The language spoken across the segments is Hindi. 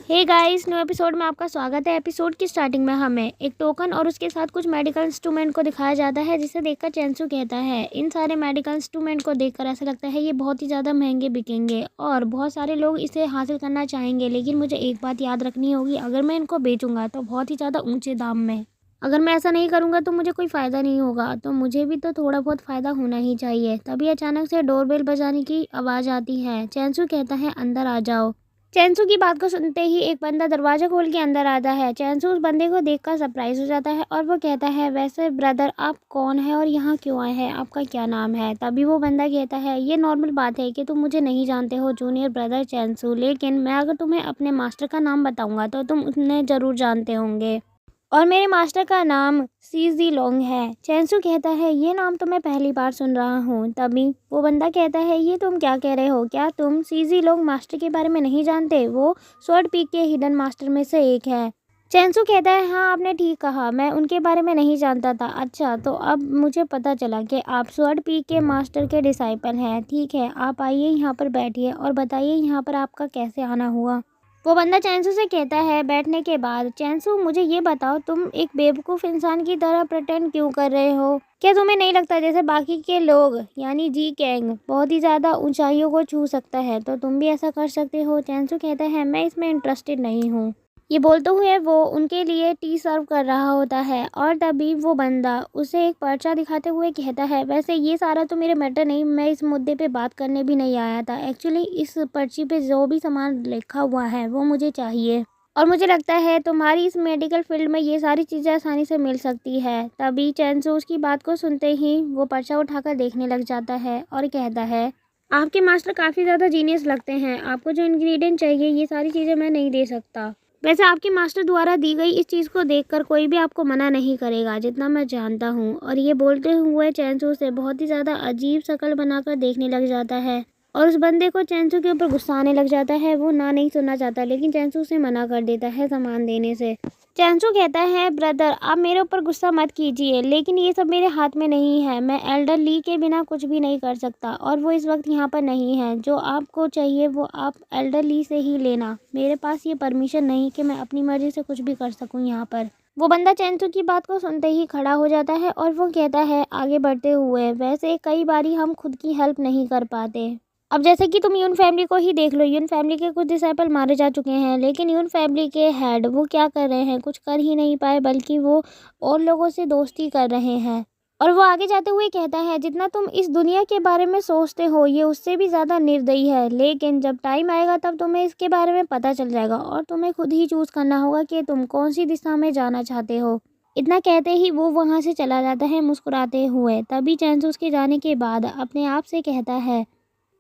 हे गाइस, न्यू एपिसोड में आपका स्वागत है। एपिसोड की स्टार्टिंग में हमें एक टोकन और उसके साथ कुछ मेडिकल इंस्ट्रूमेंट को दिखाया जाता है, जिसे देखकर चेंसू कहता है इन सारे मेडिकल इंस्ट्रूमेंट को देखकर ऐसा लगता है ये बहुत ही ज़्यादा महंगे बिकेंगे और बहुत सारे लोग इसे हासिल करना चाहेंगे, लेकिन मुझे एक बात याद रखनी होगी, अगर मैं इनको बेचूंगा तो बहुत ही ज़्यादा ऊँचे दाम में। अगर मैं ऐसा नहीं करूँगा तो मुझे कोई फ़ायदा नहीं होगा, तो मुझे भी तो थोड़ा बहुत फ़ायदा होना ही चाहिए। तभी अचानक से डोरबेल बजाने की आवाज़ आती है। चेंसू कहता है अंदर आ जाओ। चेंसू की बात को सुनते ही एक बंदा दरवाजा खोल के अंदर आता है। चेंसू उस बंदे को देखकर सरप्राइज हो जाता है और वो कहता है वैसे ब्रदर आप कौन है और यहाँ क्यों आए हैं, आपका क्या नाम है। तभी वो बंदा कहता है ये नॉर्मल बात है कि तुम मुझे नहीं जानते हो जूनियर ब्रदर चेंसू, लेकिन मैं अगर तुम्हें अपने मास्टर का नाम बताऊंगा तो तुम उन्हें ज़रूर जानते होंगे और मेरे मास्टर का नाम सीजी लोंग है। चेंसू कहता है ये नाम तो मैं पहली बार सुन रहा हूँ। तभी वो बंदा कहता है ये तुम क्या कह रहे हो, क्या तुम सीजी लोंग मास्टर के बारे में नहीं जानते, वो स्वॉर्ड पीक के हिडन मास्टर में से एक है। चेंसू कहता है हाँ आपने ठीक कहा, मैं उनके बारे में नहीं जानता था। अच्छा तो अब मुझे पता चला कि आप स्वॉर्ड पीक के मास्टर के डिसाइपल हैं। ठीक है आप आइए यहाँ पर बैठिए और बताइए यहाँ पर आपका कैसे आना हुआ। वो बंदा चेंसू से कहता है बैठने के बाद चेंसू मुझे ये बताओ तुम एक बेवकूफ़ इंसान की तरह प्रेटेंड क्यों कर रहे हो। क्या तुम्हें नहीं लगता जैसे बाकी के लोग यानी जी कैंग बहुत ही ज़्यादा ऊंचाइयों को छू सकता है तो तुम भी ऐसा कर सकते हो। चेंसू कहता है मैं इसमें इंटरेस्टेड नहीं हूँ। ये बोलते हुए वो उनके लिए टी सर्व कर रहा होता है और तभी वो बंदा उसे एक पर्चा दिखाते हुए कहता है वैसे ये सारा तो मेरे मैटर नहीं, मैं इस मुद्दे पे बात करने भी नहीं आया था। एक्चुअली इस पर्ची पे जो भी सामान लिखा हुआ है वो मुझे चाहिए और मुझे लगता है तुम्हारी इस मेडिकल फील्ड में ये सारी चीज़ें आसानी से मिल सकती है। तभी चैंसू उसकी बात को सुनते ही वो पर्चा उठाकर देखने लग जाता है और कहता है आपके मास्टर काफ़ी ज़्यादा जीनियस लगते हैं, आपको जो इंग्रेडिएंट चाहिए ये सारी चीज़ें मैं नहीं दे सकता। वैसे आपके मास्टर द्वारा दी गई इस चीज़ को देखकर कोई भी आपको मना नहीं करेगा जितना मैं जानता हूँ। और ये बोलते हुए चेंसू से बहुत ही ज़्यादा अजीब शक्ल बनाकर देखने लग जाता है और उस बंदे को चेंसू के ऊपर गुस्सा आने लग जाता है। वो ना नहीं सुनना चाहता लेकिन चेंसू उसे मना कर देता है सामान देने से। चेंसू कहता है ब्रदर आप मेरे ऊपर गुस्सा मत कीजिए, लेकिन ये सब मेरे हाथ में नहीं है, मैं एल्डर ली के बिना कुछ भी नहीं कर सकता और वो इस वक्त यहाँ पर नहीं है। जो आपको चाहिए वो आप एल्डर ली से ही लेना, मेरे पास ये परमिशन नहीं कि मैं अपनी मर्जी से कुछ भी कर सकूँ यहाँ पर। वो बंदा चेंसू की बात को सुनते ही खड़ा हो जाता है और वो कहता है आगे बढ़ते हुए वैसे कई बारी हम खुद की हेल्प नहीं कर पाते। अब जैसे कि तुम यून फैमिली को ही देख लो, यून फैमिली के कुछ डिसाइपल मारे जा चुके हैं, लेकिन यून फैमिली के हेड वो क्या कर रहे हैं, कुछ कर ही नहीं पाए बल्कि वो और लोगों से दोस्ती कर रहे हैं। और वो आगे जाते हुए कहता है जितना तुम इस दुनिया के बारे में सोचते हो ये उससे भी ज़्यादा निर्दयी है, लेकिन जब टाइम आएगा तब तुम्हें इसके बारे में पता चल जाएगा और तुम्हें खुद ही चूज़ करना होगा कि तुम कौन सी दिशा में जाना चाहते हो। इतना कहते ही वो वहाँ से चला जाता है मुस्कुराते हुए। तभी चैंसू उसके जाने के बाद अपने आप से कहता है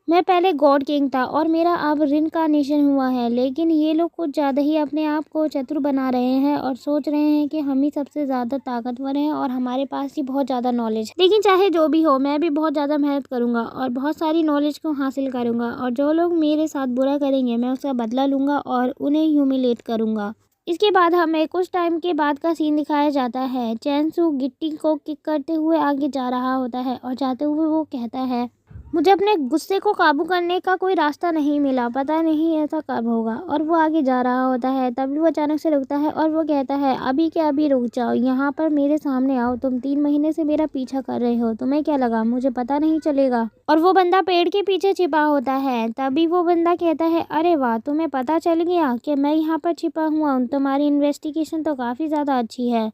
मैं पहले गॉड किंग था और मेरा अब रिनकार्नेशन हुआ है, लेकिन ये लोग कुछ ज़्यादा ही अपने आप को चतुर बना रहे हैं और सोच रहे हैं कि हम ही सबसे ज़्यादा ताकतवर हैं और हमारे पास ही बहुत ज़्यादा नॉलेज है। लेकिन चाहे जो भी हो मैं भी बहुत ज़्यादा मेहनत करूँगा और बहुत सारी नॉलेज को हासिल करूँगा और जो लोग मेरे साथ बुरा करेंगे मैं उसका बदला लूँगा और उन्हें ह्यूमिलेट करूँगा। इसके बाद हमें कुछ टाइम के बाद का सीन दिखाया जाता है। चैंसू गिट्टी को किक करते हुए आगे जा रहा होता है और जाते हुए वो कहता है मुझे अपने गुस्से को काबू करने का कोई रास्ता नहीं मिला, पता नहीं ऐसा कब होगा। और वो आगे जा रहा होता है तभी वो अचानक से रुकता है और वो कहता है अभी के अभी रुक जाओ, यहाँ पर मेरे सामने आओ, तुम 3 महीने से मेरा पीछा कर रहे हो, तुम्हें क्या लगा मुझे पता नहीं चलेगा। और वो बंदा पेड़ के पीछे छिपा होता है। तभी वो बंदा कहता है अरे वाह तुम्हें पता चल गया कि मैं यहाँ पर छिपा हुआ हूँ, तुम्हारी इन्वेस्टिगेशन तो काफ़ी ज़्यादा अच्छी है।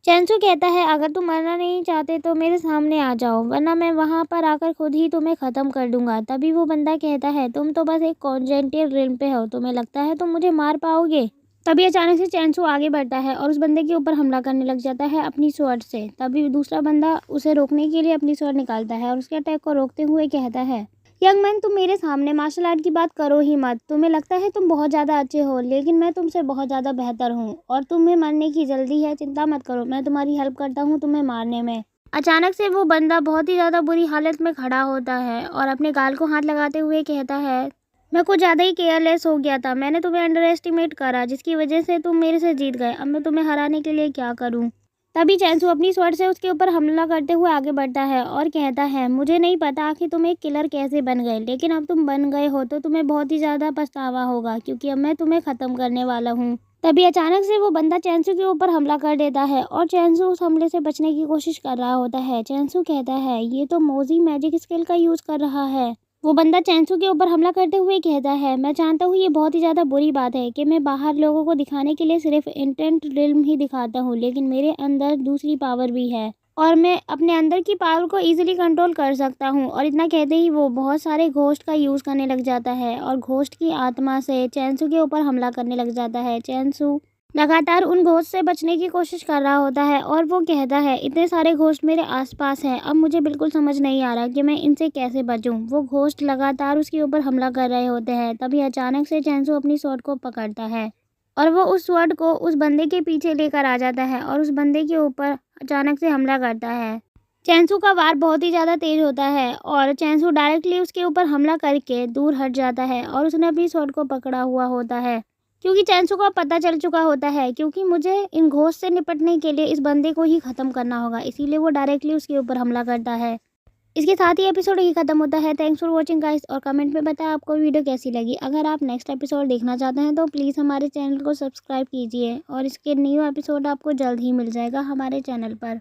चेंसू कहता है अगर तुम मरना नहीं चाहते तो मेरे सामने आ जाओ, वरना मैं वहाँ पर आकर खुद ही तुम्हें ख़त्म कर दूंगा। तभी वो बंदा कहता है तुम तो बस एक कॉन्जेंटिव रिल्म पे हो, तुम्हें लगता है तुम मुझे मार पाओगे। तभी अचानक से चेंसू आगे बढ़ता है और उस बंदे के ऊपर हमला करने लग जाता है अपनी स्वॉर्ड से। तभी दूसरा बंदा उसे रोकने के लिए अपनी स्वॉर्ड निकालता है और उसके अटैक को रोकते हुए कहता है यंग मैन तुम मेरे सामने मार्शल आर्ट की बात करो ही मत, तुम्हें लगता है तुम बहुत ज़्यादा अच्छे हो लेकिन मैं तुमसे बहुत ज़्यादा बेहतर हूँ और तुम्हें मरने की जल्दी है, चिंता मत करो मैं तुम्हारी हेल्प करता हूँ तुम्हें मारने में। अचानक से वो बंदा बहुत ही ज़्यादा बुरी हालत में खड़ा होता है और अपने गाल को हाथ लगाते हुए कहता है मैं कुछ ज़्यादा ही केयरलेस हो गया था, मैंने तुम्हें अंडर एस्टिमेट करा जिसकी वजह से तुम मेरे से जीत गए, अब मैं तुम्हें हराने के लिए क्या करूँ। तभी चैनसू अपनी स्वॉर्ड से उसके ऊपर हमला करते हुए आगे बढ़ता है और कहता है, मुझे नहीं पता कि तुम एक किलर कैसे बन गए, लेकिन अब तुम बन गए हो तो तुम्हें बहुत ही ज़्यादा पछतावा होगा, क्योंकि अब मैं तुम्हें ख़त्म करने वाला हूँ। तभी अचानक से वो बंदा चैनसू के ऊपर हमला कर देता है और चैनसू उस हमले से बचने की कोशिश कर रहा होता है। चैनसू कहता है, ये तो मोजी मैजिक स्किल का यूज़ कर रहा है। वो बंदा चैनसू के ऊपर हमला करते हुए कहता है, मैं जानता हूँ ये बहुत ही ज़्यादा बुरी बात है कि मैं बाहर लोगों को दिखाने के लिए सिर्फ इंटेंट रिल्म ही दिखाता हूँ, लेकिन मेरे अंदर दूसरी पावर भी है और मैं अपने अंदर की पावर को ईजिली कंट्रोल कर सकता हूँ। और इतना कहते ही वो बहुत सारे घोस्ट का यूज़ करने लग जाता है और घोस्ट की आत्मा से चैनसू के ऊपर हमला करने लग जाता है। चैनसू लगातार उन घोस्ट से बचने की कोशिश कर रहा होता है और वो कहता है, इतने सारे घोस्ट मेरे आसपास हैं, अब मुझे बिल्कुल समझ नहीं आ रहा कि मैं इनसे कैसे बचूं। वो घोस्ट लगातार उसके ऊपर हमला कर रहे होते हैं। तभी अचानक से चैनसू अपनी स्वॉर्ड को पकड़ता है और वो उस स्वॉर्ड को उस बंदे के पीछे लेकर आ जाता है और उस बंदे के ऊपर अचानक से हमला करता है। चैनसू का वार बहुत ही ज़्यादा तेज होता है और चैनसू डायरेक्टली उसके ऊपर हमला करके दूर हट जाता है और उसने अपनी स्वॉर्ड को पकड़ा हुआ होता है, क्योंकि चैनसू को पता चल चुका होता है क्योंकि मुझे इन घोस्ट से निपटने के लिए इस बंदे को ही ख़त्म करना होगा, इसीलिए वो डायरेक्टली उसके ऊपर हमला करता है। इसके साथ ही एपिसोड ही ख़त्म होता है। थैंक्स फॉर वॉचिंग गाइस, और कमेंट में बताएं आपको वीडियो कैसी लगी। अगर आप नेक्स्ट एपिसोड देखना चाहते हैं तो प्लीज़ हमारे चैनल को सब्सक्राइब कीजिए और इसके न्यू एपिसोड आपको जल्द ही मिल जाएगा हमारे चैनल पर।